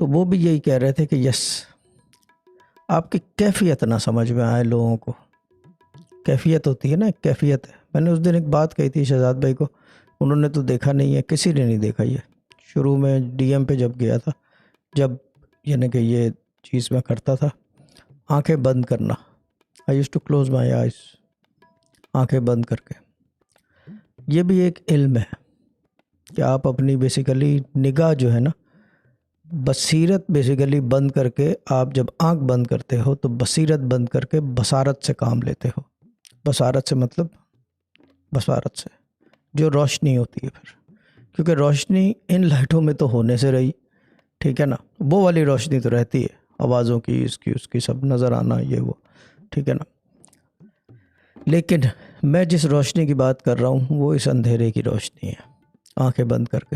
تو وہ بھی یہی کہہ رہے تھے کہ یس آپ کی کیفیت نہ سمجھ میں آئے لوگوں کو. کیفیت ہوتی ہے نا، ایک کیفیت ہے. میں نے اس دن ایک بات کہی تھی شہزاد بھائی کو، انہوں نے تو دیکھا نہیں ہے، کسی نے نہیں دیکھا. یہ شروع میں ڈی ایم پہ جب گیا تھا، جب یعنی کہ یہ چیز میں کرتا تھا، آنکھیں بند کرنا، I use to close my eyes, آنکھیں بند کر کے. یہ بھی ایک علم ہے کہ آپ اپنی بیسیکلی نگاہ جو ہے نا، بصیرت بیسیکلی بند کر کے، آپ جب آنکھ بند کرتے ہو تو بصیرت بند کر کے بصارت سے کام لیتے ہو. بصارت سے مطلب بصارت سے جو روشنی ہوتی ہے پھر، کیونکہ روشنی ان لائٹوں میں تو ہونے سے رہی، ٹھیک ہے نا، وہ والی روشنی تو رہتی ہے، آوازوں کی، اس کی سب نظر آنا، یہ وہ، ٹھیک ہے نا. لیکن میں جس روشنی کی بات کر رہا ہوں وہ اس اندھیرے کی روشنی ہے، آنکھیں بند کر کے.